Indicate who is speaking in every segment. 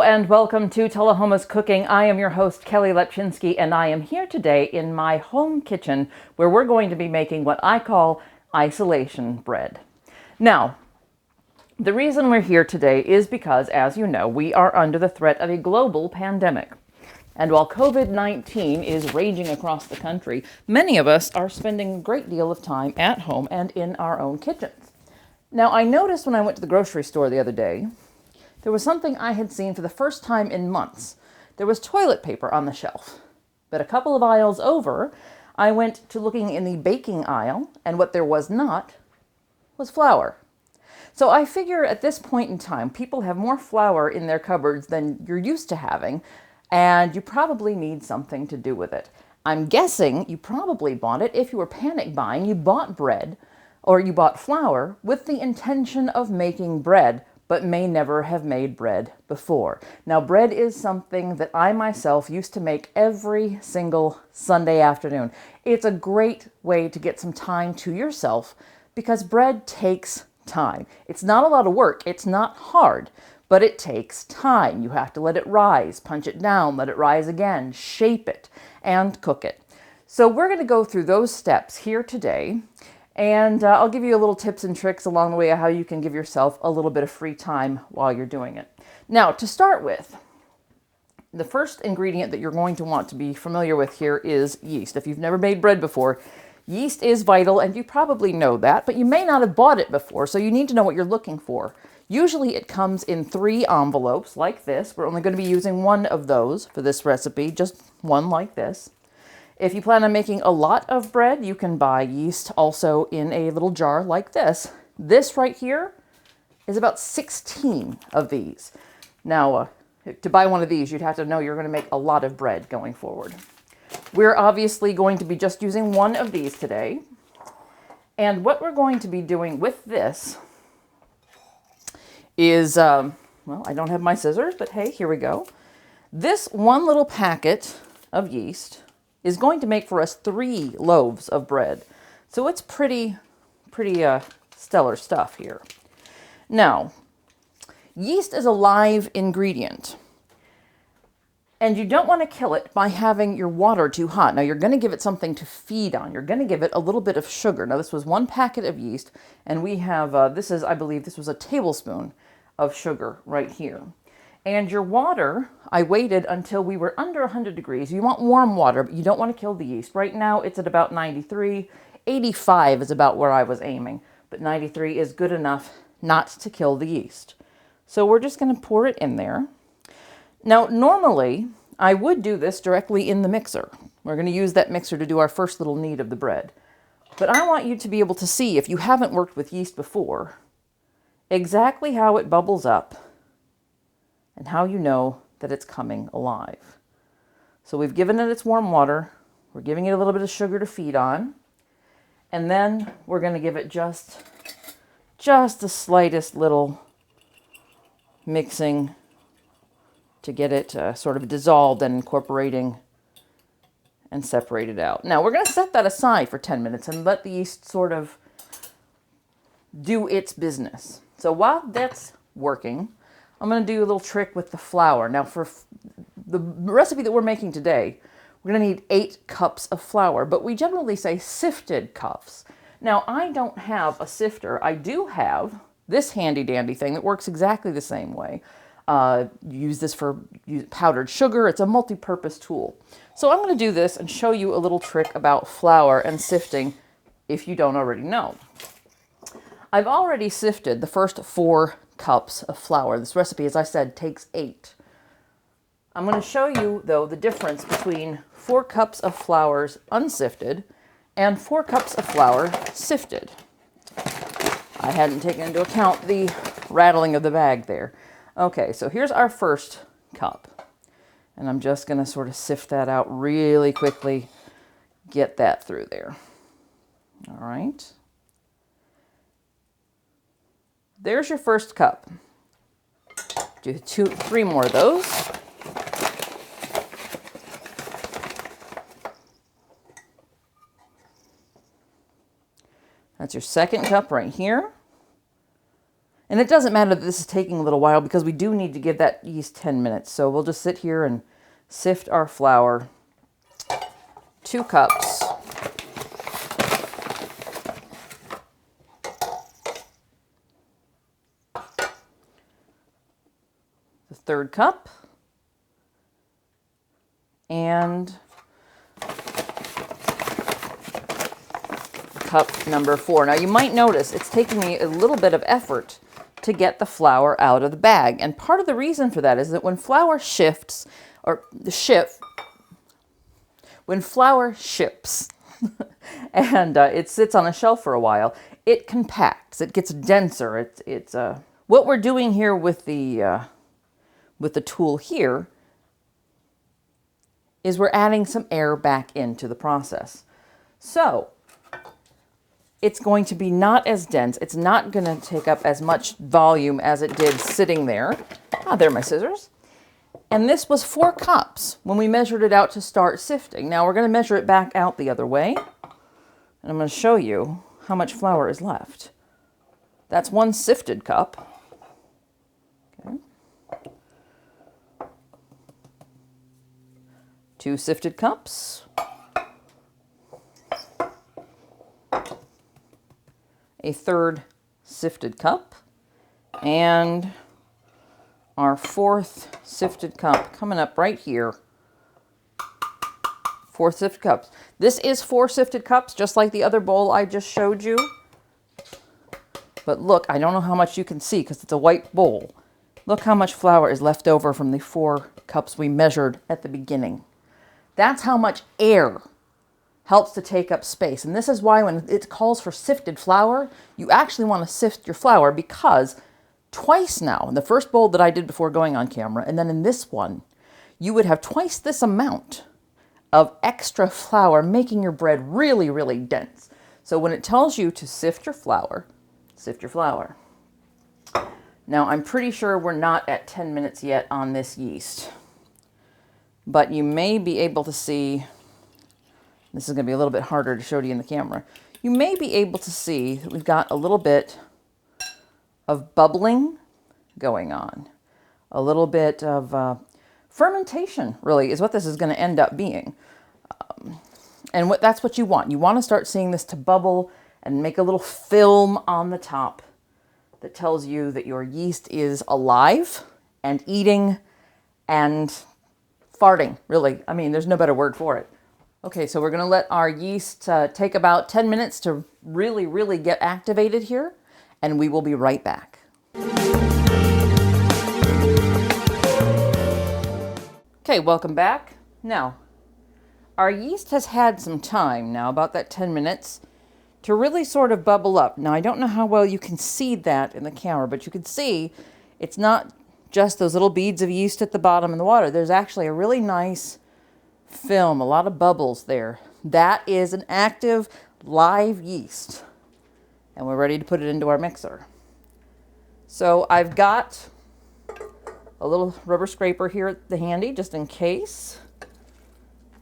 Speaker 1: and welcome to Tullahoma's Cooking. I am your host, Kelly Lepchinsky, and I am here today in my home kitchen where we're going to be making what I call isolation bread. Now, the reason we're here today is because, as you know, we are under the threat of a global pandemic. And while COVID-19 is raging across the country, many of us are spending a great deal of time at home and in our own kitchens. Now, I noticed when I went to the grocery store the other day, there was something I had seen for the first time in months. There was toilet paper on the shelf. But a couple of aisles over, I went to looking in the baking aisle, and what there was not was flour. So I figure at this point in time, people have more flour in their cupboards than you're used to having, and you probably need something to do with it. I'm guessing you probably bought it, if you were panic buying, you bought bread, or you bought flour with the intention of making bread, but may never have made bread before. Now, bread is something that I myself used to make every single Sunday afternoon. It's a great way to get some time to yourself because bread takes time. It's not a lot of work. It's not hard, but it takes time. You have to let it rise, punch it down, let it rise again, shape it, and cook it. So we're going to go through those steps here today. And I'll give you a little tips and tricks along the way of how you can give yourself a little bit of free time while you're doing it. Now, to start with, the first ingredient that you're going to want to be familiar with here is yeast. If you've never made bread before, yeast is vital, and you probably know that, but you may not have bought it before, so you need to know what you're looking for. Usually it comes in 3 envelopes like this. We're only going to be using one of those for this recipe, just one like this. If you plan on making a lot of bread, you can buy yeast also in a little jar like this. This right here is about 16 of these. Now, to buy one of these, you'd have to know you're going to make a lot of bread going forward. We're obviously going to be just using one of these today. And what we're going to be doing with this is, well, I don't have my scissors, but hey, here we go. This one little packet of yeast is going to make for us 3 loaves of bread. So it's pretty stellar stuff here. Now, yeast is a live ingredient, and you don't want to kill it by having your water too hot. Now, you're going to give it something to feed on. You're going to give it a little bit of sugar. Now, this was 1 packet of yeast, and we have, I believe this was a tablespoon of sugar right here. And your water, I waited until we were under 100 degrees. You want warm water, but you don't want to kill the yeast. Right now, it's at about 93. 85 is about where I was aiming, but 93 is good enough not to kill the yeast. So we're just going to pour it in there. Now, normally, I would do this directly in the mixer. We're going to use that mixer to do our first little knead of the bread. But I want you to be able to see, if you haven't worked with yeast before, exactly how it bubbles up and how you know that it's coming alive. So we've given it its warm water. We're giving it a little bit of sugar to feed on. And then we're going to give it just the slightest little mixing to get it sort of dissolved and incorporating and separated out. Now we're going to set that aside for 10 minutes and let the yeast sort of do its business. So while that's working, I'm going to do a little trick with the flour. Now, for the recipe that we're making today, we're going to need 8 cups of flour, but we generally say sifted cups. Now, I don't have a sifter. I do have this handy-dandy thing that works exactly the same way. You use this for powdered sugar. It's a multi-purpose tool. So I'm going to do this and show you a little trick about flour and sifting if you don't already know. I've already sifted the first 4 cups of flour. This recipe, as I said, takes 8. I'm going to show you, though, the difference between 4 cups of flour unsifted and 4 cups of flour sifted. I hadn't taken into account the rattling of the bag there. Okay, so here's our first cup. And I'm just going to sort of sift that out really quickly, get that through there. All right. There's your first cup. Do 3 more of those. That's your second cup right here. And it doesn't matter that this is taking a little while because we do need to give that yeast 10 minutes. So we'll just sit here and sift our flour. 2 cups. The 3rd cup. And cup number 4. Now you might notice it's taking me a little bit of effort to get the flour out of the bag. And part of the reason for that is that when flour shifts, when flour ships and it sits on a shelf for a while, it compacts, it gets denser. What we're doing here with the tool here is we're adding some air back into the process. So it's going to be not as dense. It's not going to take up as much volume as it did sitting there. Ah, there are my scissors. And this was 4 cups when we measured it out to start sifting. Now we're going to measure it back out the other way. And I'm going to show you how much flour is left. That's 1 sifted cup. Okay. 2 sifted cups. A 3rd sifted cup. And our 4th sifted cup coming up right here. 4 sifted cups. This is 4 sifted cups, just like the other bowl I just showed you. But look, I don't know how much you can see because it's a white bowl. Look how much flour is left over from the 4 cups we measured at the beginning. That's how much air helps to take up space. And this is why when it calls for sifted flour, you actually want to sift your flour, because twice now, in the first bowl that I did before going on camera, and then in this one, you would have twice this amount of extra flour, making your bread really, really dense. So when it tells you to sift your flour, sift your flour. Now, I'm pretty sure we're not at 10 minutes yet on this yeast, but you may be able to see, this is going to be a little bit harder to show to you in the camera. You may be able to see that we've got a little bit of bubbling going on. A little bit of fermentation, really, is what this is going to end up being. And that's what you want. You want to start seeing this to bubble and make a little film on the top that tells you that your yeast is alive and eating and farting, really. I mean, there's no better word for it. Okay, so we're going to let our yeast take about 10 minutes to really, really get activated here, and we will be right back. Okay, welcome back. Now, our yeast has had some time now, about that 10 minutes, to really sort of bubble up. Now, I don't know how well you can see that in the camera, but you can see it's not just those little beads of yeast at the bottom in the water. There's actually a really nice film, a lot of bubbles there. That is an active live yeast, and we're ready to put it into our mixer. So I've got a little rubber scraper here at the handy just in case,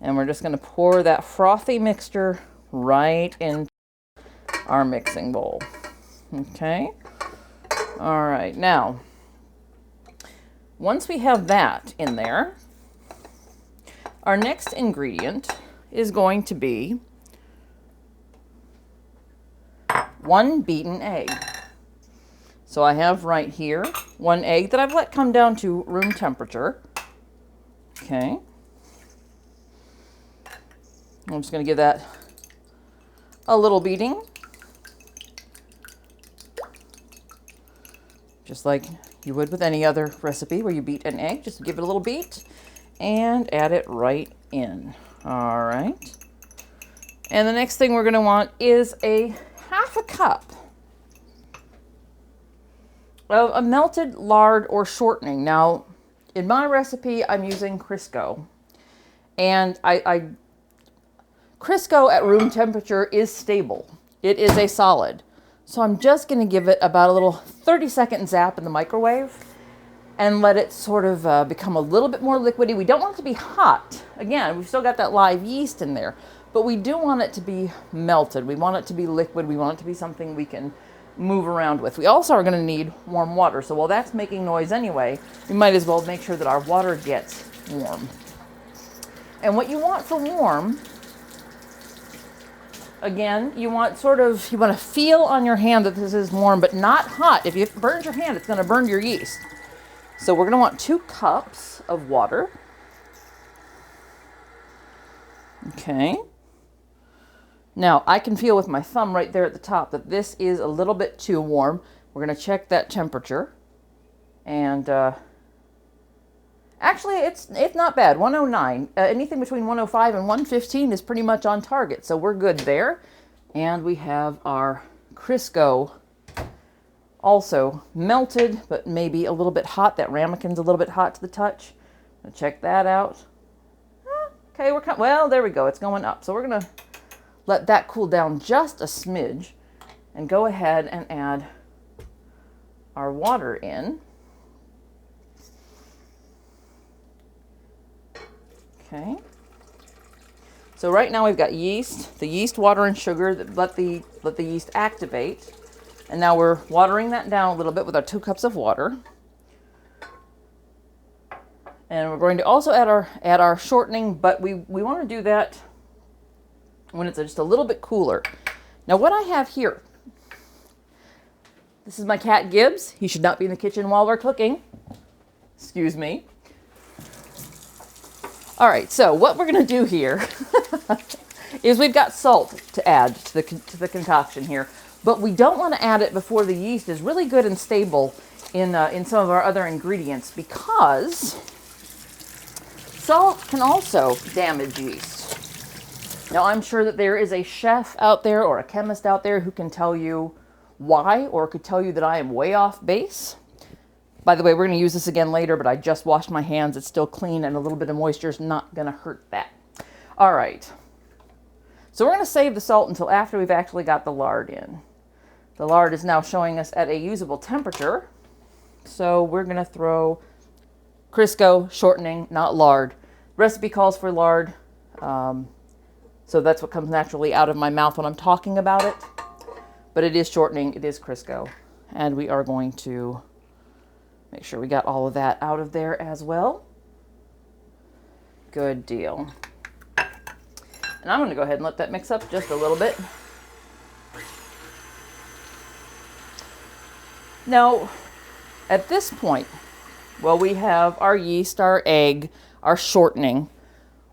Speaker 1: and we're just going to pour that frothy mixture right into our mixing bowl. Okay, all right, now once we have that in there, our next ingredient is going to be 1 beaten egg. So I have right here 1 egg that I've let come down to room temperature. Okay. I'm just going to give that a little beating. Just like you would with any other recipe where you beat an egg. Just give it a little beat and add it right in. All right. And the next thing we're going to want is a 1/2 cup of a melted lard or shortening. Now, in my recipe, I'm using Crisco. And Crisco at room temperature is stable. It is a solid. So I'm just going to give it about a little 30-second zap in the microwave and let it sort of become a little bit more liquidy. We don't want it to be hot. Again, we've still got that live yeast in there, but we do want it to be melted. We want it to be liquid. We want it to be something we can move around with. We also are going to need warm water. So while that's making noise anyway, we might as well make sure that our water gets warm. And what you want for warm, again, you want to feel on your hand that this is warm, but not hot. If it burns your hand, it's going to burn your yeast. So we're going to want 2 cups of water. Okay. Now, I can feel with my thumb right there at the top that this is a little bit too warm. We're going to check that temperature. And actually, it's not bad, 109. Anything between 105 and 115 is pretty much on target, so we're good there. And we have our Crisco also melted, but maybe a little bit hot. That ramekin's a little bit hot to the touch. I'm gonna check that out. Okay, well, there we go. It's going up. So we're going to let that cool down just a smidge and go ahead and add our water in. Okay. So right now we've got yeast, the yeast, water, and sugar that let the yeast activate. And now we're watering that down a little bit with our 2 cups of water. And we're going to also add our shortening, but we want to do that when it's just a little bit cooler. Now what I have here, this is my cat Gibbs. He should not be in the kitchen while we're cooking. Excuse me. All right, so what we're going to do here is we've got salt to add to the concoction here, but we don't want to add it before the yeast is really good and stable in some of our other ingredients, because salt can also damage yeast. Now, I'm sure that there is a chef out there or a chemist out there who can tell you why, or could tell you that I am way off base. By the way, we're going to use this again later, but I just washed my hands. It's still clean, and a little bit of moisture is not going to hurt that. All right. So we're going to save the salt until after we've actually got the lard in. The lard is now showing us at a usable temperature. So we're going to throw Crisco, shortening, not lard. The recipe calls for lard, so that's what comes naturally out of my mouth when I'm talking about it. But it is shortening, it is Crisco. And we are going to make sure we got all of that out of there as well. Good deal. And I'm going to go ahead and let that mix up just a little bit. Now, at this point, well, we have our yeast, our egg, our shortening.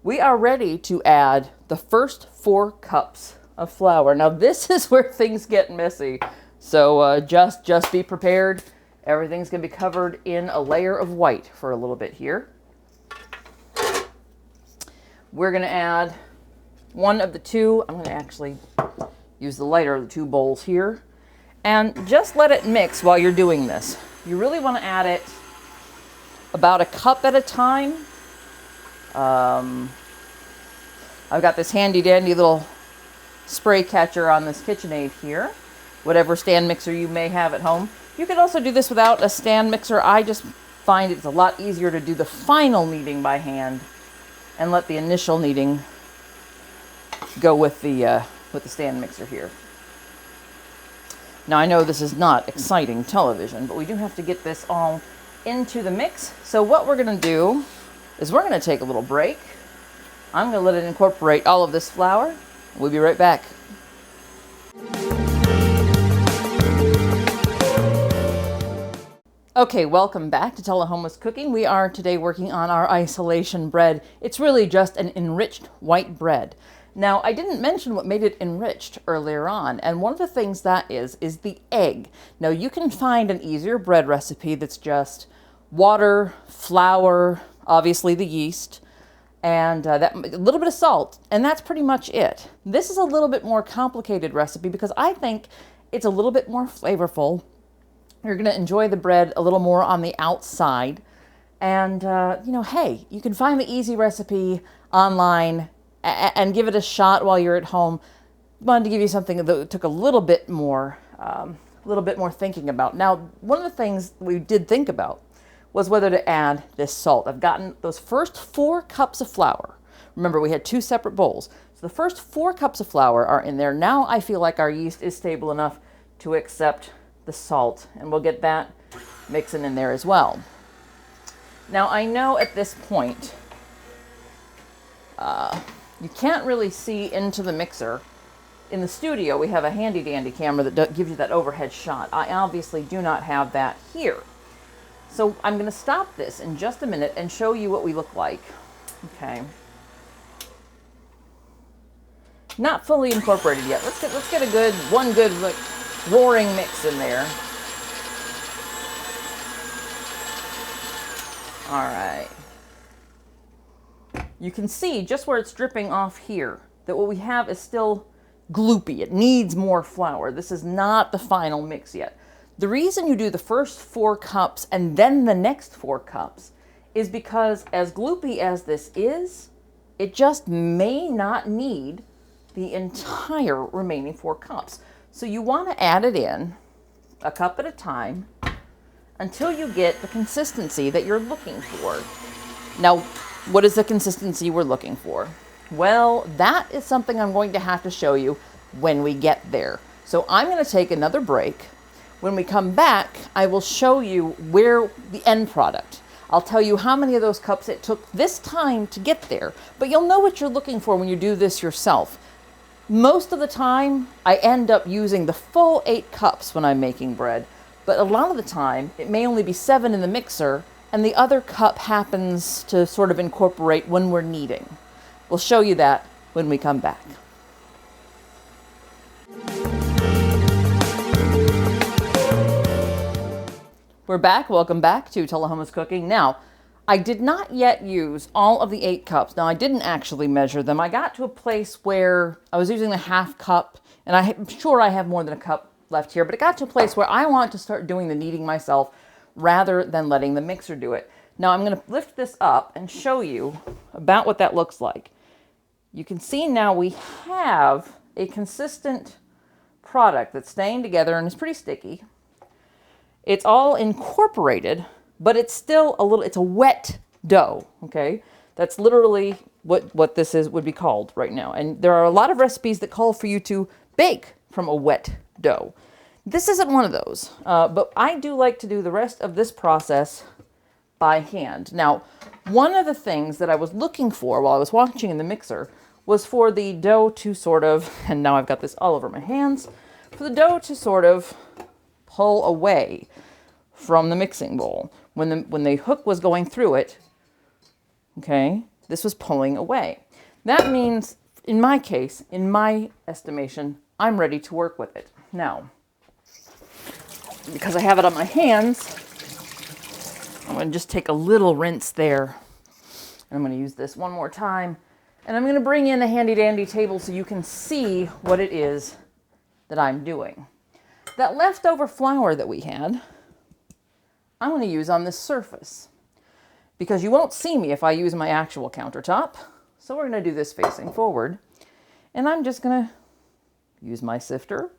Speaker 1: We are ready to add the first 4 cups of flour. Now, this is where things get messy. So just be prepared. Everything's going to be covered in a layer of white for a little bit here. We're going to add one of the 2. I'm going to actually use the lighter of the 2 bowls here. And just let it mix while you're doing this. You really want to add it about a cup at a time. I've got this handy dandy little spray catcher on this KitchenAid here. Whatever stand mixer you may have at home. You could also do this without a stand mixer. I just find it's a lot easier to do the final kneading by hand and let the initial kneading go with the stand mixer here. Now, I know this is not exciting television, but we do have to get this all into the mix. So what we're going to do is we're going to take a little break. I'm going to let it incorporate all of this flour. We'll be right back. Okay, welcome back to Tullahoma's Cooking. We are today working on our isolation bread. It's really just an enriched white bread. Now, I didn't mention what made it enriched earlier on, and one of the things that is the egg. Now, you can find an easier bread recipe that's just water, flour, obviously the yeast, and a little bit of salt, and that's pretty much it. This is a little bit more complicated recipe because I think it's a little bit more flavorful. You're going to enjoy the bread a little more on the outside, and hey, you can find the easy recipe online and give it a shot while you're at home. Wanted to give you something that took a little bit more thinking about. Now, one of the things we did think about was whether to add this salt. I've gotten those first 4 cups of flour. Remember, we had 2 separate bowls. So the first 4 cups of flour are in there. Now I feel like our yeast is stable enough to accept the salt, and we'll get that mixing in there as well. Now I know at this point you can't really see into the mixer. In the studio we have a handy dandy camera that gives you that overhead shot. I obviously do not have that here. So I'm going to stop this in just a minute and show you what we look like. Okay. Not fully incorporated yet. Let's get a one good like roaring mix in there. All right. You can see just where it's dripping off here that what we have is still gloopy. It needs more flour. This is not the final mix yet. The reason you do the first 4 cups and then the next 4 cups is because as gloopy as this is, it just may not need the entire remaining 4 cups. So you want to add it in a cup at a time until you get the consistency that you're looking for. Now, what is the consistency we're looking for? Well, that is something I'm going to have to show you when we get there. So I'm going to take another break. When we come back, I will show you where the end product. I'll tell you how many of those cups it took this time to get there, but you'll know what you're looking for when you do this yourself. Most of the time, I end up using the full 8 cups when I'm making bread, but a lot of the time, it may only be 7 in the mixer, and the other cup happens to sort of incorporate when we're kneading. We'll show you that when we come back. We're back. Welcome back to Tullahoma's Cooking. Now, I did not yet use all of the 8 cups. Now, I didn't actually measure them. I got to a place where I was using the half cup, and I'm sure I have more than a cup left here, but it got to a place where I want to start doing the kneading myself rather than letting the mixer do it. Now, I'm going to lift this up and show you about what that looks like. You can see now we have a consistent product that's staying together and is pretty sticky. It's all incorporated, but it's still it's a wet dough, okay? That's literally what this would be called right now. And there are a lot of recipes that call for you to bake from a wet dough. This isn't one of those, but I do like to do the rest of this process by hand. Now, one of the things that I was looking for while I was watching in the mixer was for the dough to sort of, and now I've got this all over my hands, for the dough to sort of pull away from the mixing bowl. When the hook was going through it, okay, this was pulling away. That means, in my case, in my estimation, I'm ready to work with it. Now, because I have it on my hands, I'm going to just take a little rinse there. I'm going to use this one more time. And I'm going to bring in a handy dandy table so you can see what it is that I'm doing. That leftover flour that we had, I'm going to use on this surface because you won't see me if I use my actual countertop. So we're going to do this facing forward. And I'm just going to use my sifter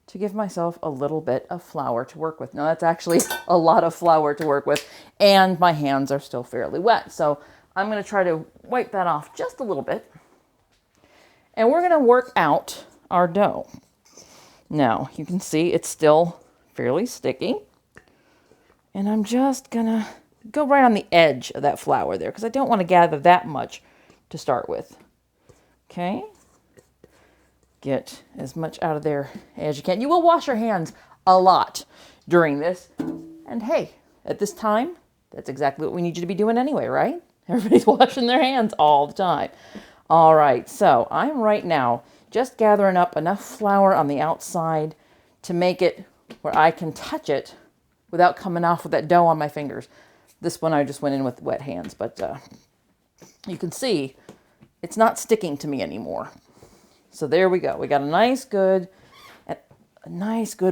Speaker 1: to give myself a little bit of flour to work with. Now that's actually a lot of flour to work with, and my hands are still fairly wet. So I'm going to try to wipe that off just a little bit. And we're going to work out our dough. Now, you can see it's still fairly sticky. And I'm just going to go right on the edge of that flour there because I don't want to gather that much to start with. Okay. Get as much out of there as you can. You will wash your hands a lot during this. And hey, at this time, that's exactly what we need you to be doing anyway, right? Everybody's washing their hands all the time. All right, so I'm right now just gathering up enough flour on the outside to make it where I can touch it without coming off with that dough on my fingers. This one I just went in with wet hands, but you can see it's not sticking to me anymore. So there we go. We got a nice good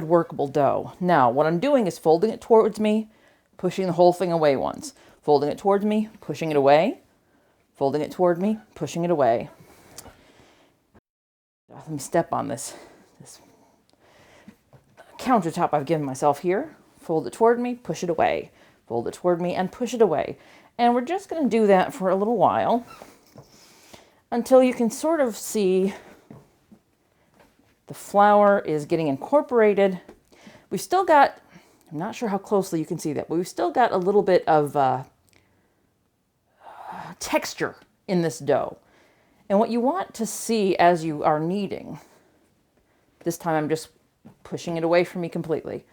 Speaker 1: workable dough. Now, what I'm doing is folding it towards me, pushing the whole thing away once. Folding it towards me, pushing it away. Folding it toward me, pushing it away. Let me step on this countertop I've given myself here. Fold it toward me, push it away. Fold it toward me and push it away. And we're just going to do that for a little while until you can sort of see The flour is getting incorporated. We've still got, I'm not sure how closely you can see that, but we've still got a little bit of texture in this dough. And what you want to see as you are kneading, this time I'm just pushing it away from me completely.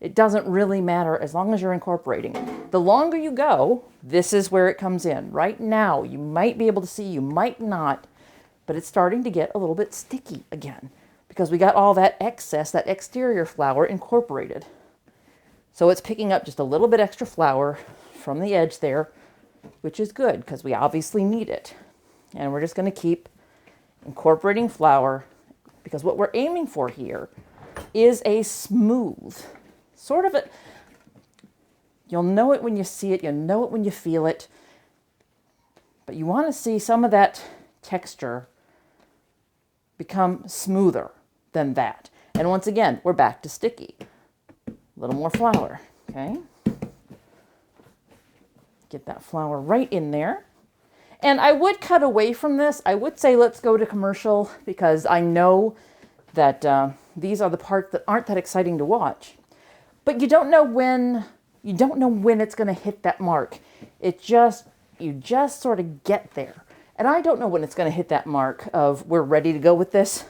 Speaker 1: It doesn't really matter as long as you're incorporating. The longer you go, this is where it comes in. Right now, you might be able to see, you might not, but it's starting to get a little bit sticky again because we got all that excess, that exterior flour incorporated. So it's picking up just a little bit extra flour from the edge there, which is good because we obviously need it. And we're just going to keep incorporating flour because what we're aiming for here is a smooth, sort of a, you'll know it when you see it, you'll know it when you feel it, but you want to see some of that texture become smoother than that. And once again, we're back to sticky. A little more flour, okay? Get that flour right in there. And I would cut away from this. I would say let's go to commercial because I know that these are the parts that aren't that exciting to watch. But you don't know when it's going to hit that mark. You just sort of get there. And I don't know when it's going to hit that mark of we're ready to go with this.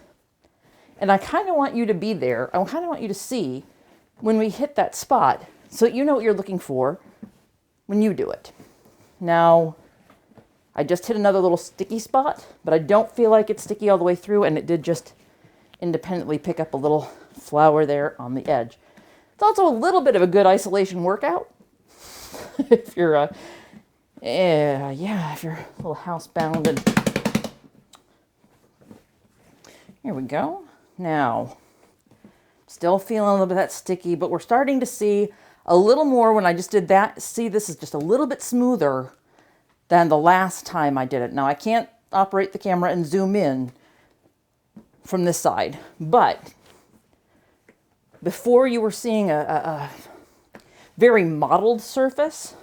Speaker 1: And I kind of want you to be there. I kind of want you to see when we hit that spot so that you know what you're looking for when you do it. Now, I just hit another little sticky spot, but I don't feel like it's sticky all the way through, and it did just independently pick up a little flour there on the edge. It's also a little bit of a good isolation workout. If you're, if you're a little housebound. And here we go. Now, still feeling a little bit of that sticky, but we're starting to see a little more when I just did that. See, this is just a little bit smoother than the last time I did it. Now, I can't operate the camera and zoom in from this side, but before you were seeing a very mottled surface,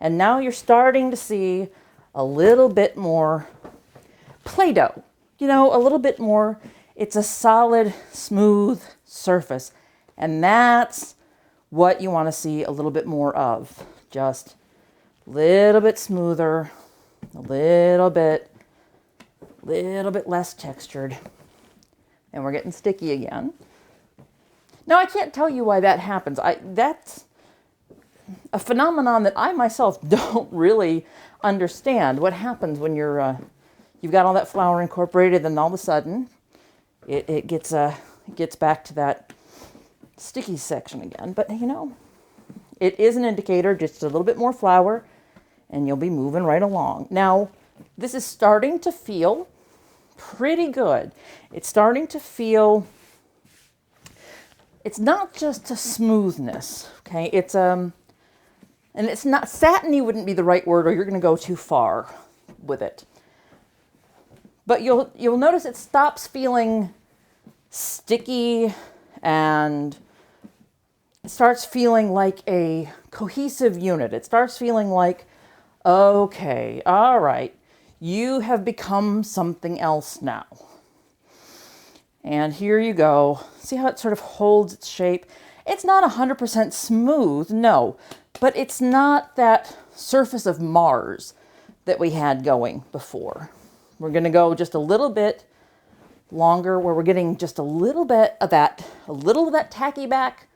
Speaker 1: and now you're starting to see a little bit more Play-Doh, you know, a little bit more. It's a solid, smooth surface, and that's what you want to see a little bit more of. Just a little bit smoother, a little bit less textured, and we're getting sticky again. Now, I can't tell you why that happens. That's a phenomenon that I myself don't really understand. What happens when you've got all that flour incorporated, and all of a sudden it gets back to that sticky section again. But you know, it is an indicator, just a little bit more flour, and you'll be moving right along. Now, this is starting to feel pretty good. It's starting to feel, it's not just a smoothness, okay? It's, and it's not, satiny wouldn't be the right word, or you're going to go too far with it. But you'll notice it stops feeling sticky, and it starts feeling like a cohesive unit. It starts feeling like, okay, all right, you have become something else now. And here you go. See how it sort of holds its shape? It's not 100% smooth, no, but it's not that surface of Mars that we had going before. We're going to go just a little bit longer where we're getting just a little bit of that tacky back,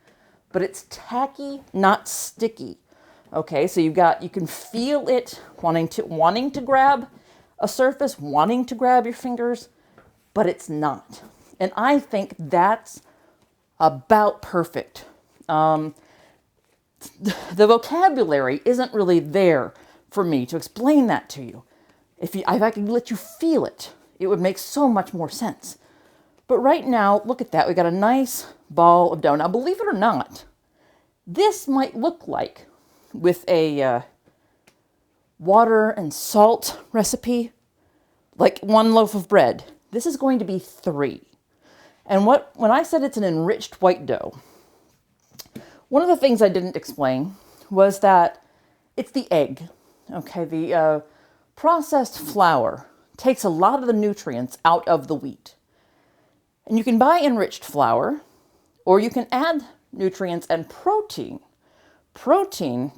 Speaker 1: but it's tacky, not sticky. Okay, so you can feel it wanting to grab a surface, wanting to grab your fingers, but it's not. And I think that's about perfect. The vocabulary isn't really there for me to explain that to you. If I could let you feel it, it would make so much more sense. But right now, look at that. We got a nice ball of dough. Now, believe it or not, this might look like, with a water and salt recipe, like 1 loaf of bread. This is going to be 3. And when I said it's an enriched white dough, one of the things I didn't explain was that it's the egg. Okay, the processed flour takes a lot of the nutrients out of the wheat. And you can buy enriched flour, or you can add nutrients and protein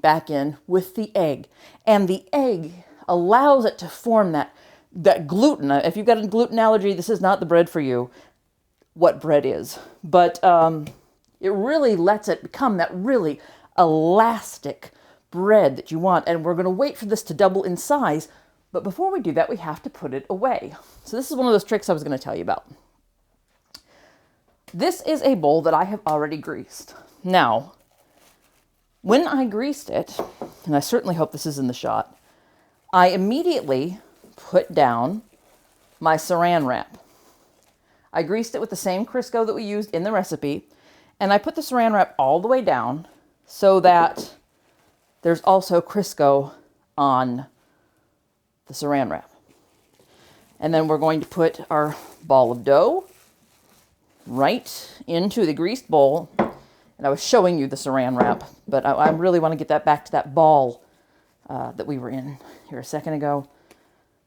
Speaker 1: back in with the egg. And the egg allows it to form that gluten. If you've got a gluten allergy, this is not the bread for you, what bread is. But it really lets it become that really elastic bread that you want. And we're going to wait for this to double in size. But before we do that, we have to put it away. So this is one of those tricks I was going to tell you about. This is a bowl that I have already greased. Now, when I greased it, and I certainly hope this is in the shot, I immediately put down my saran wrap. I greased it with the same Crisco that we used in the recipe, and I put the saran wrap all the way down so that there's also Crisco on the saran wrap. And then we're going to put our ball of dough right into the greased bowl. And I was showing you the saran wrap, but I really want to get that back to that ball that we were in here a second ago.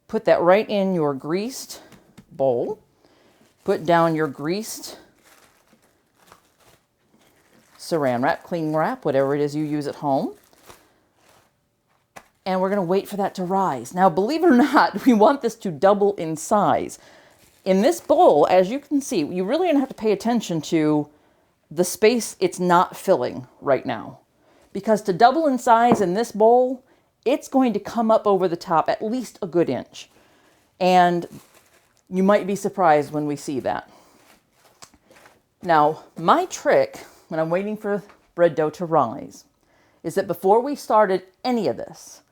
Speaker 1: Put that right in your greased bowl. Put down your greased saran wrap, cling wrap, whatever it is you use at home. And we're going to wait for that to rise. Now, believe it or not, we want this to double in size. In this bowl, as you can see, you really don't have to pay attention to the space it's not filling right now. Because to double in size in this bowl, it's going to come up over the top at least a good inch. And you might be surprised when we see that. Now, my trick when I'm waiting for bread dough to rise is that before we started any of this,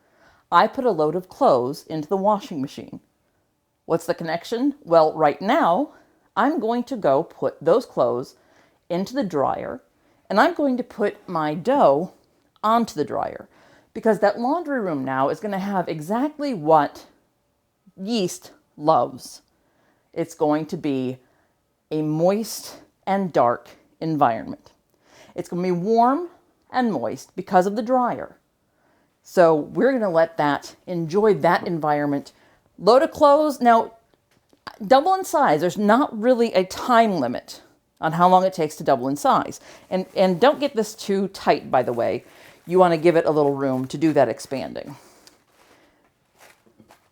Speaker 1: I put a load of clothes into the washing machine. What's the connection? Well, right now, I'm going to go put those clothes into the dryer, and I'm going to put my dough onto the dryer, because that laundry room now is going to have exactly what yeast loves. It's going to be a moist and dark environment. It's going to be warm and moist because of the dryer. So we're going to let that, enjoy that environment. Load of clothes. Now, double in size. There's not really a time limit on how long it takes to double in size. And don't get this too tight, by the way. You want to give it a little room to do that expanding.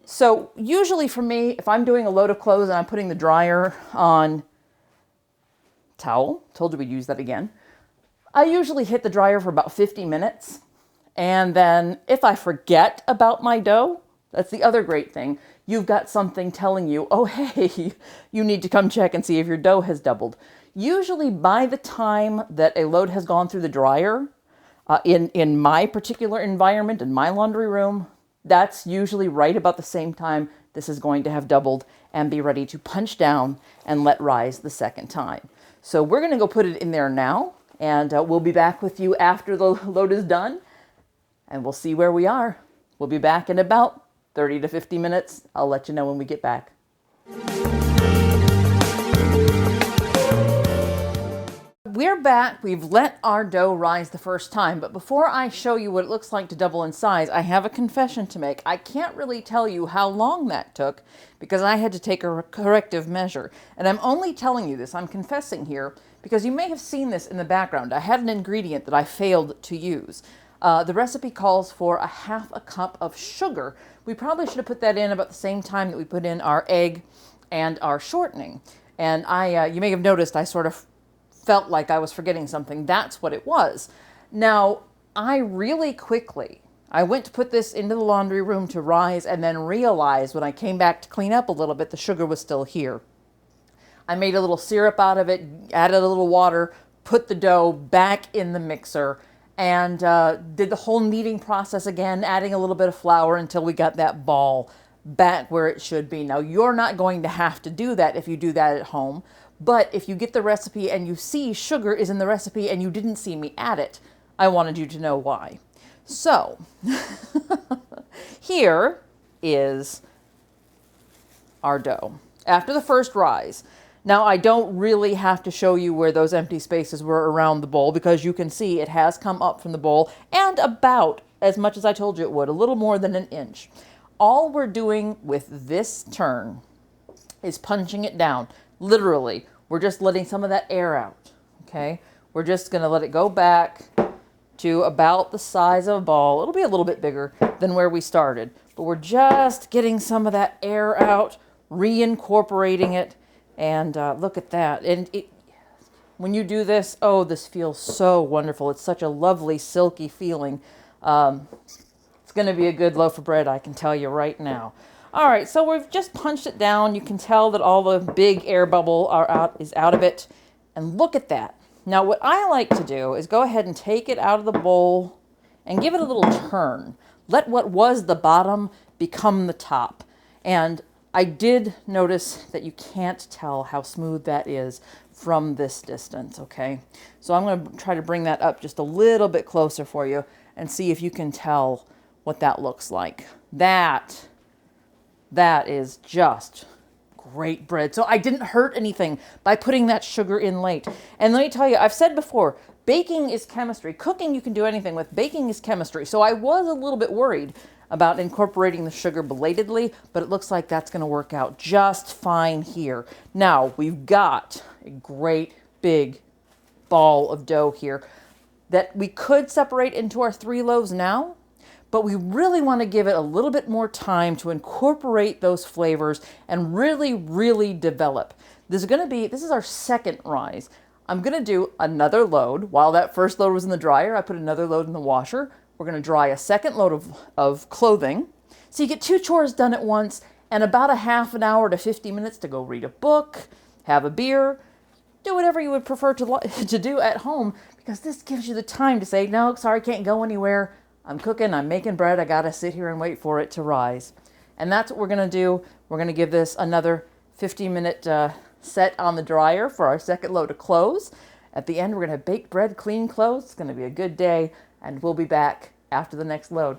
Speaker 1: So usually for me, if I'm doing a load of clothes and I'm putting the dryer on towel, told you we'd use that again, I usually hit the dryer for about 50 minutes. And then if I forget about my dough, that's the other great thing. You've got something telling you, oh, hey, you need to come check and see if your dough has doubled. Usually by the time that a load has gone through the dryer, in my particular environment, in my laundry room, that's usually right about the same time this is going to have doubled and be ready to punch down and let rise the second time. So we're going to go put it in there now, and we'll be back with you after the load is done, and we'll see where we are. We'll be back in about 30 to 50 minutes. I'll let you know when we get back. We're back. We've let our dough rise the first time, but before I show you what it looks like to double in size, I have a confession to make. I can't really tell you how long that took because I had to take a corrective measure. And I'm only telling you this, I'm confessing here, because you may have seen this in the background. I had an ingredient that I failed to use. The recipe calls for a half a cup of sugar. We probably should have put that in about the same time that we put in our egg and our shortening. And you may have noticed I sort of felt like I was forgetting something. That's what it was. Now, I really quickly, I went to put this into the laundry room to rise and then realized when I came back to clean up a little bit, the sugar was still here. I made a little syrup out of it, added a little water, put the dough back in the mixer, and did the whole kneading process again, adding a little bit of flour until we got that ball back where it should be. Now, you're not going to have to do that if you do that at home, but if you get the recipe and you see sugar is in the recipe and you didn't see me add it, I wanted you to know why. So, here is our dough after the first rise. Now, I don't really have to show you where those empty spaces were around the bowl because you can see it has come up from the bowl and about as much as I told you it would, a little more than an inch. All we're doing with this turn is punching it down. Literally, we're just letting some of that air out, okay? We're just gonna let it go back to about the size of a ball. It'll be a little bit bigger than where we started, but we're just getting some of that air out, reincorporating it, and look at that. And when you do this, oh, this feels so wonderful. It's such a lovely, silky feeling. It's gonna be a good loaf of bread, I can tell you right now. All right, so we've just punched it down. You can tell that all the big air bubble is out of it. And look at that. Now, what I like to do is go ahead and take it out of the bowl and give it a little turn. Let what was the bottom become the top. And I did notice that you can't tell how smooth that is from this distance, okay? So I'm going to try to bring that up just a little bit closer for you and see if you can tell what that looks like. That is just great bread. So I didn't hurt anything by putting that sugar in late. And let me tell you, I've said before, baking is chemistry. Cooking you can do anything with. Baking is chemistry. So I was a little bit worried about incorporating the sugar belatedly, but it looks like that's going to work out just fine here. Now, we've got a great big ball of dough here that we could separate into our 3 loaves now, but we really want to give it a little bit more time to incorporate those flavors and really, really develop. This is our second rise. I'm going to do another load. While that first load was in the dryer, I put another load in the washer. We're going to dry a second load of clothing. So you get 2 chores done at once and about a half an hour to 50 minutes to go read a book, have a beer, do whatever you would prefer to do at home, because this gives you the time to say, no, sorry, can't go anywhere. I'm cooking, I'm making bread, I gotta sit here and wait for it to rise. And that's what we're gonna do. We're gonna give this another 15-minute set on the dryer for our second load of clothes. At the end, we're gonna bake bread, clean clothes. It's gonna be a good day, and we'll be back after the next load.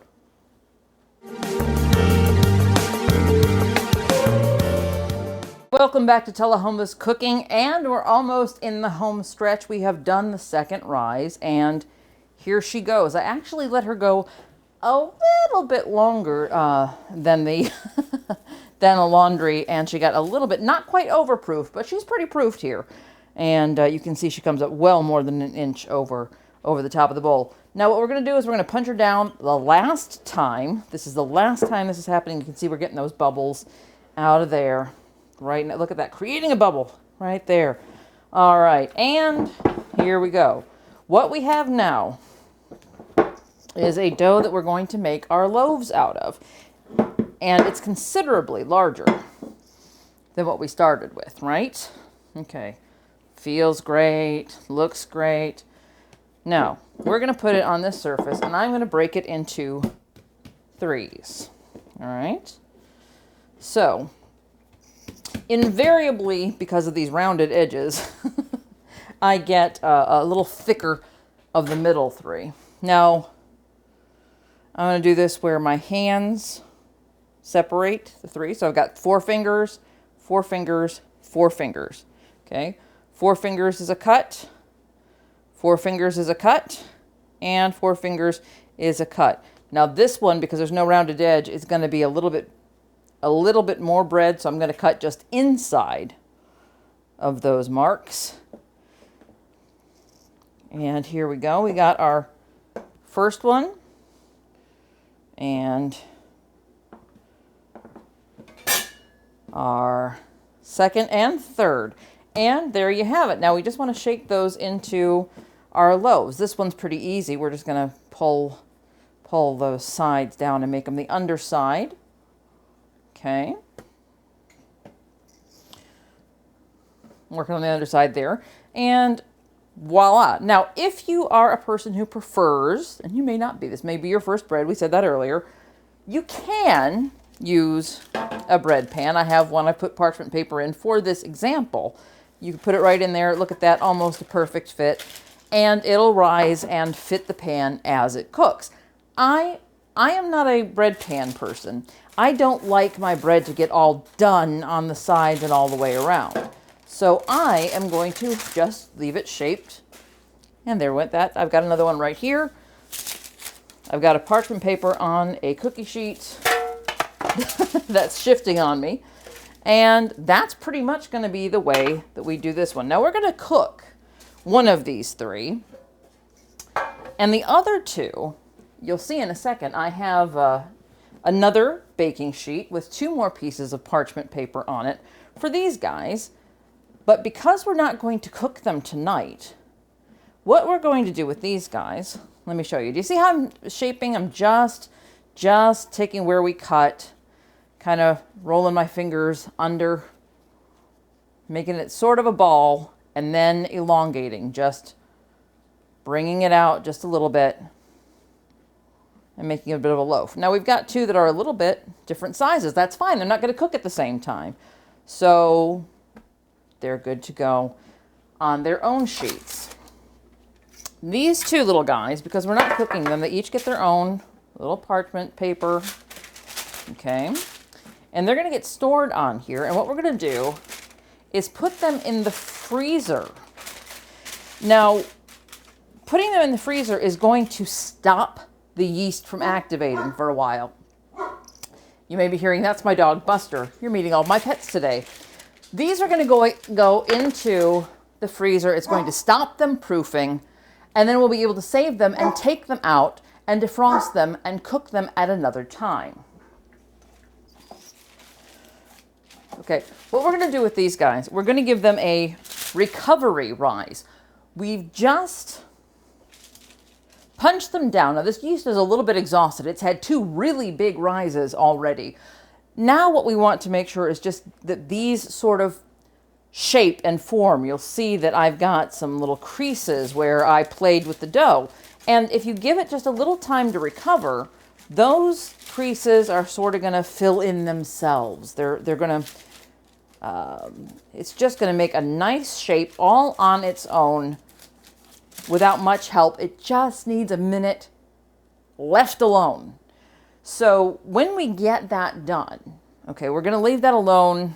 Speaker 1: Welcome back to Tullahoma's Cooking, and we're almost in the home stretch. We have done the second rise, and here she goes. I actually let her go a little bit longer than the than a laundry, and she got a little bit, not quite overproof, but she's pretty proofed here. And you can see she comes up well more than an inch over the top of the bowl. Now what we're going to do is we're going to punch her down the last time. This is the last time this is happening. You can see we're getting those bubbles out of there. Right now, look at that, creating a bubble right there. All right, and here we go. What we have now is a dough that we're going to make our loaves out of. And it's considerably larger than what we started with, right? Okay, feels great, looks great. Now, we're gonna put it on this surface and I'm gonna break it into 3s, all right? So, invariably, because of these rounded edges, I get a little thicker of the middle 3. Now, I'm going to do this where my hands separate the 3. So I've got 4 fingers, 4 fingers, 4 fingers. Okay, 4 fingers is a cut, 4 fingers is a cut, and 4 fingers is a cut. Now this one, because there's no rounded edge, is going to be a little bit more bread, so I'm going to cut just inside of those marks. And here we go. We got our first one. And our second and third. And there you have it. Now we just want to shake those into our loaves. This one's pretty easy. We're just going to pull those sides down and make them the underside. Okay. Working on the underside there. And voila. Now, if you are a person who prefers, and you may not be, this may be your first bread, we said that earlier, you can use a bread pan. I have one I put parchment paper in for this example. You can put it right in there. Look at that, almost a perfect fit. And it'll rise and fit the pan as it cooks. I am not a bread pan person. I don't like my bread to get all done on the sides and all the way around. So I am going to just leave it shaped. And there went that. I've got another one right here. I've got a parchment paper on a cookie sheet that's shifting on me. And that's pretty much going to be the way that we do this one. Now we're going to cook one of these three. And the other two, you'll see in a second, I have another baking sheet with 2 more pieces of parchment paper on it for these guys. But because we're not going to cook them tonight, what we're going to do with these guys, let me show you. Do you see how I'm shaping? I'm just taking where we cut, kind of rolling my fingers under, making it sort of a ball, and then elongating, just bringing it out just a little bit and making it a bit of a loaf. Now we've got 2 that are a little bit different sizes. That's fine. They're not going to cook at the same time. So they're good to go on their own sheets. These 2 little guys, because we're not cooking them, they each get their own little parchment paper. Okay. And they're going to get stored on here. And what we're going to do is put them in the freezer. Now, putting them in the freezer is going to stop the yeast from activating for a while. You may be hearing, that's my dog Buster. You're meeting all my pets today. These are going to go into the freezer. It's going to stop them proofing, and then we'll be able to save them and take them out and defrost them and cook them at another time. Okay, what we're going to do with these guys, we're going to give them a recovery rise. We've just punched them down. Now this yeast is a little bit exhausted. It's had 2 really big rises already. Now what we want to make sure is just that these sort of shape and form. You'll see that I've got some little creases where I played with the dough. And if you give it just a little time to recover, those creases are sort of going to fill in themselves. They're going to, it's just going to make a nice shape all on its own without much help. It just needs a minute left alone. So when we get that done, okay, we're going to leave that alone,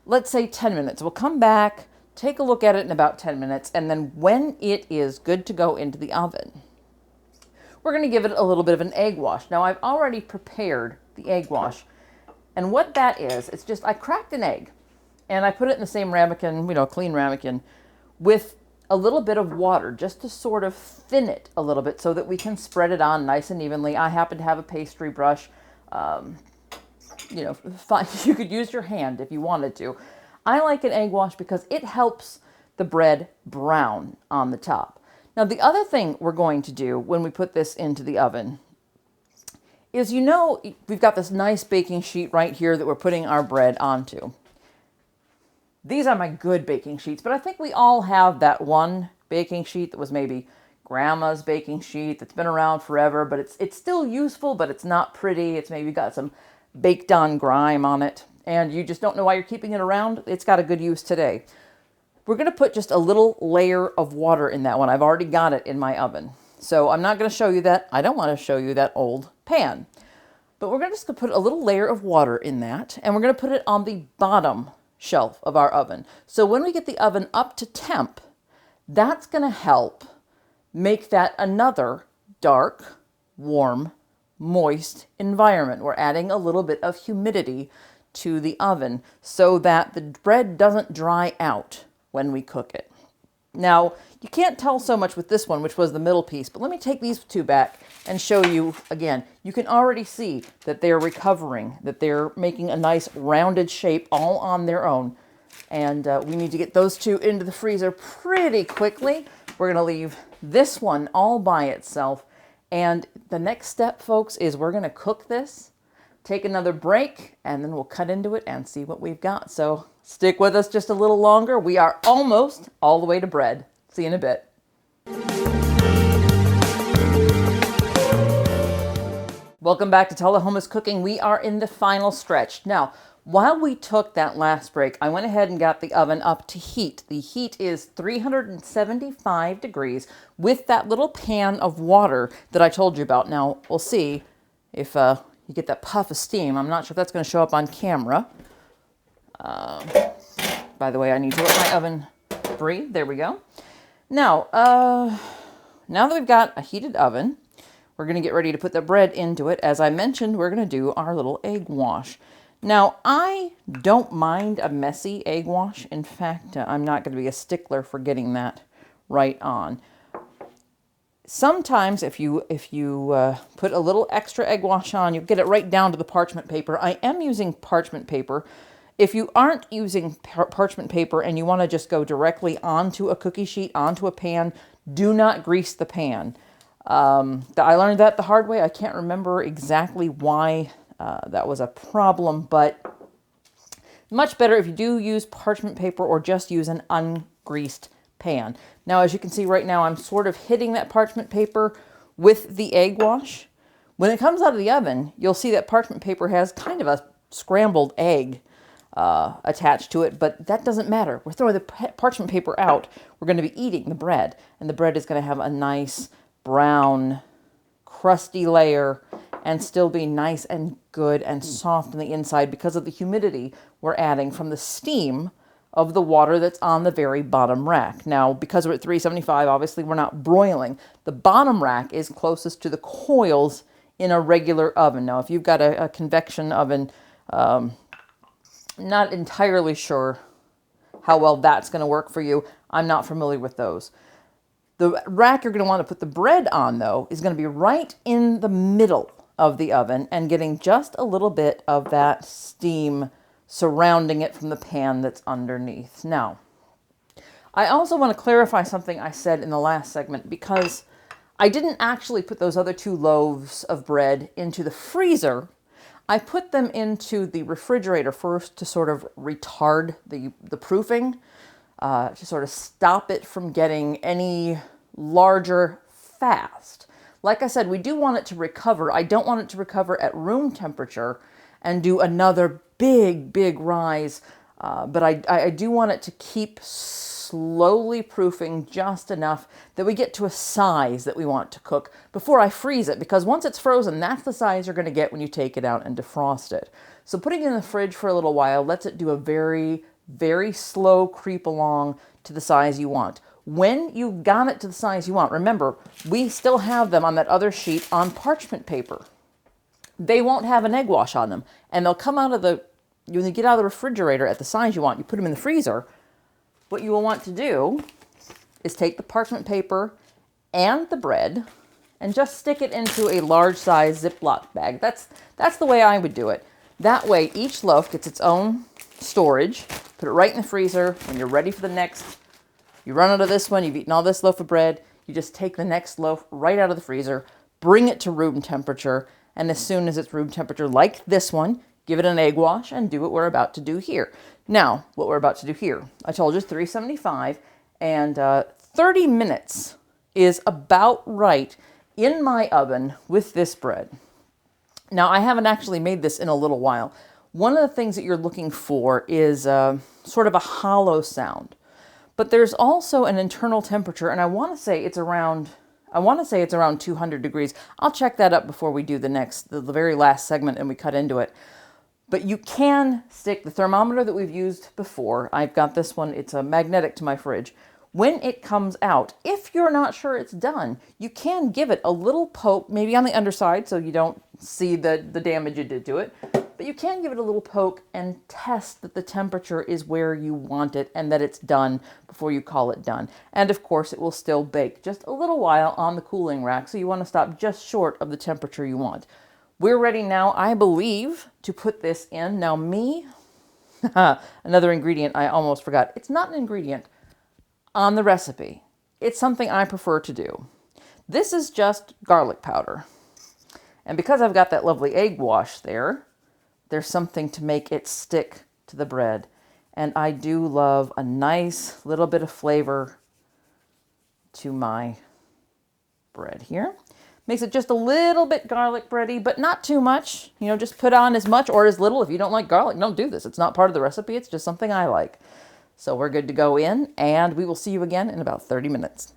Speaker 1: let's say 10 minutes. We'll come back, take a look at it in about 10 minutes, and then when it is good to go into the oven, we're going to give it a little bit of an egg wash. Now, I've already prepared the egg wash, and what that is, it's just I cracked an egg, and I put it in the same ramekin, clean ramekin, with a little bit of water just to sort of thin it a little bit so that we can spread it on nice and evenly. I happen to have a pastry brush. You could use your hand if you wanted to. I like an egg wash because it helps the bread brown on the top. Now, the other thing we're going to do when we put this into the oven is, we've got this nice baking sheet right here that we're putting our bread onto. These are my good baking sheets, but I think we all have that one baking sheet that was maybe grandma's baking sheet that's been around forever, but it's still useful, but it's not pretty. It's maybe got some baked on grime on it, and you just don't know why you're keeping it around. It's got a good use today. We're going to put just a little layer of water in that one. I've already got it in my oven. So I'm not going to show you that. I don't want to show you that old pan. But we're just going to put a little layer of water in that, and we're going to put it on the bottom shelf of our oven. So when we get the oven up to temp, that's going to help make that another dark, warm, moist environment. We're adding a little bit of humidity to the oven so that the bread doesn't dry out when we cook it. Now, you can't tell so much with this one, which was the middle piece, but let me take these 2 back and show you again. You can already see that they're recovering, that they're making a nice rounded shape all on their own. And we need to get those 2 into the freezer pretty quickly. We're going to leave this one all by itself. And the next step, folks, is we're going to cook this, take another break, and then we'll cut into it and see what we've got. So stick with us just a little longer. We are almost all the way to bread. See you in a bit. Welcome back to Tullahoma's Cooking. We are in the final stretch. Now, while we took that last break, I went ahead and got the oven up to heat. The heat is 375 degrees with that little pan of water that I told you about. Now, we'll see if you get that puff of steam. I'm not sure if that's going to show up on camera. By the way, I need to let my oven breathe. There we go. Now, now that we've got a heated oven, we're going to get ready to put the bread into it. As I mentioned, we're going to do our little egg wash. Now, I don't mind a messy egg wash. In fact, I'm not going to be a stickler for getting that right on. Sometimes if you put a little extra egg wash on, you get it right down to the parchment paper. I am using parchment paper. If you aren't using parchment paper and you want to just go directly onto a cookie sheet, onto a pan, do not grease the pan. I learned that the hard way. I can't remember exactly why that was a problem, but much better if you do use parchment paper or just use an ungreased pan. Now, as you can see right now, I'm sort of hitting that parchment paper with the egg wash. When it comes out of the oven, you'll see that parchment paper has kind of a scrambled egg attached to it, but that doesn't matter. We're throwing the parchment paper out. We're going to be eating the bread, and the bread is going to have a nice brown, crusty layer and still be nice and good and soft on the inside because of the humidity we're adding from the steam of the water that's on the very bottom rack. Now, because we're at 375, obviously we're not broiling. The bottom rack is closest to the coils in a regular oven. Now, if you've got a convection oven, not entirely sure how well that's going to work for you. I'm not familiar with those. The rack you're going to want to put the bread on, though, is going to be right in the middle of the oven and getting just a little bit of that steam surrounding it from the pan that's underneath. Now, I also want to clarify something I said in the last segment because I didn't actually put those other 2 loaves of bread into the freezer. I put them into the refrigerator first to sort of retard the proofing, to sort of stop it from getting any larger fast. Like I said, we do want it to recover. I don't want it to recover at room temperature and do another big rise, but I do want it to keep slowly proofing just enough that we get to a size that we want to cook before I freeze it, because once it's frozen, that's the size you're going to get when you take it out and defrost it. So putting it in the fridge for a little while lets it do a very slow creep along to the size you want. When you've got it to the size you want, remember, we still have them on that other sheet on parchment paper. They won't have an egg wash on them, and they'll come out of when you get out of the refrigerator at the size you want, you put them in the freezer. What you will want to do is take the parchment paper and the bread and just stick it into a large size Ziploc bag. That's the way I would do it. That way each loaf gets its own storage. Put it right in the freezer. When you're ready for the next, you run out of this one, you've eaten all this loaf of bread, you just take the next loaf right out of the freezer, bring it to room temperature, and as soon as it's room temperature like this one, give it an egg wash and do what we're about to do here. Now, what we're about to do here, I told you 375, and 30 minutes is about right in my oven with this bread. Now, I haven't actually made this in a little while. One of the things that you're looking for is sort of a hollow sound. But there's also an internal temperature, and I want to say it's around 200 degrees. I'll check that up before we do the very last segment and we cut into it. But you can stick the thermometer that we've used before. I've got this one. It's a magnetic to my fridge. When it comes out, if you're not sure it's done, you can give it a little poke, maybe on the underside so you don't see the damage you did to it. But you can give it a little poke and test that the temperature is where you want it and that it's done before you call it done. And of course, it will still bake just a little while on the cooling rack, so you want to stop just short of the temperature you want. We're ready now, I believe, to put this in. Now another ingredient I almost forgot. It's not an ingredient on the recipe. It's something I prefer to do. This is just garlic powder. And because I've got that lovely egg wash there's something to make it stick to the bread. And I do love a nice little bit of flavor to my bread here. Makes it just a little bit garlic bready, but not too much. You know, just put on as much or as little. If you don't like garlic, don't do this. It's not part of the recipe. It's just something I like. So we're good to go in, and we will see you again in about 30 minutes.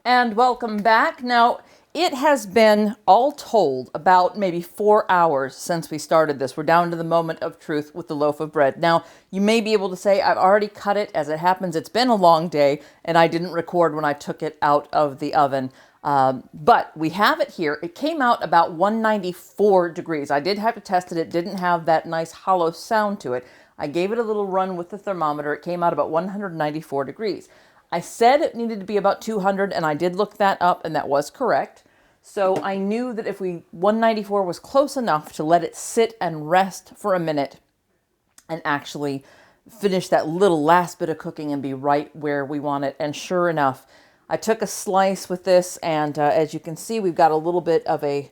Speaker 1: And welcome back. Now, it has been, all told, about maybe 4 hours since we started this. We're down to the moment of truth with the loaf of bread. Now, you may be able to say, I've already cut it. As it happens, it's been a long day, and I didn't record when I took it out of the oven. But we have it here. It came out about 194 degrees. I did have to test it. It didn't have that nice hollow sound to it. I gave it a little run with the thermometer. It came out about 194 degrees. I said it needed to be about 200, and I did look that up, and that was correct. So I knew that if 194 was close enough to let it sit and rest for a minute and actually finish that little last bit of cooking and be right where we want it. And sure enough, I took a slice with this, and as you can see, we've got a little bit of a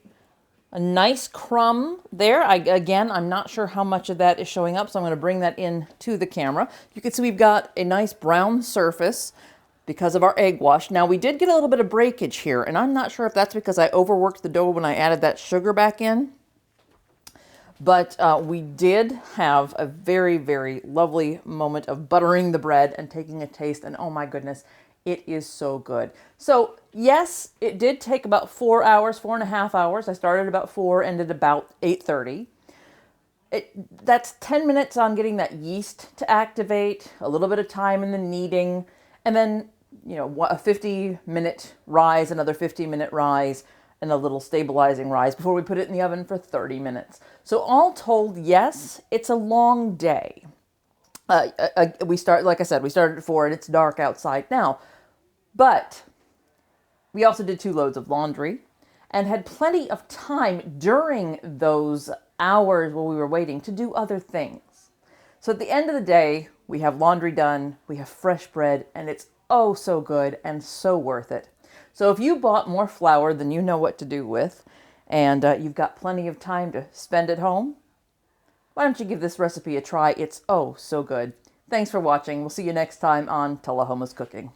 Speaker 1: nice crumb there. Again, I'm not sure how much of that is showing up, so I'm going to bring that in to the camera. You can see we've got a nice brown surface because of our egg wash. Now, we did get a little bit of breakage here, and I'm not sure if that's because I overworked the dough when I added that sugar back in. But we did have a very, very lovely moment of buttering the bread and taking a taste, and oh my goodness, it is so good. So yes, it did take about 4 hours, 4.5 hours. I started about 4, ended about 8:30. That's 10 minutes on getting that yeast to activate, a little bit of time in the kneading, and then, you know, a 50-minute rise, another 50-minute rise, and a little stabilizing rise before we put it in the oven for 30 minutes. So all told, yes, it's a long day. Like I said, we started at 4 and it's dark outside now. But we also did 2 loads of laundry and had plenty of time during those hours while we were waiting to do other things. So at the end of the day, we have laundry done, we have fresh bread, and it's oh so good and so worth it. So if you bought more flour than you know what to do with, and you've got plenty of time to spend at home, why don't you give this recipe a try? It's oh so good. Thanks for watching. We'll see you next time on Tullahoma's Cooking.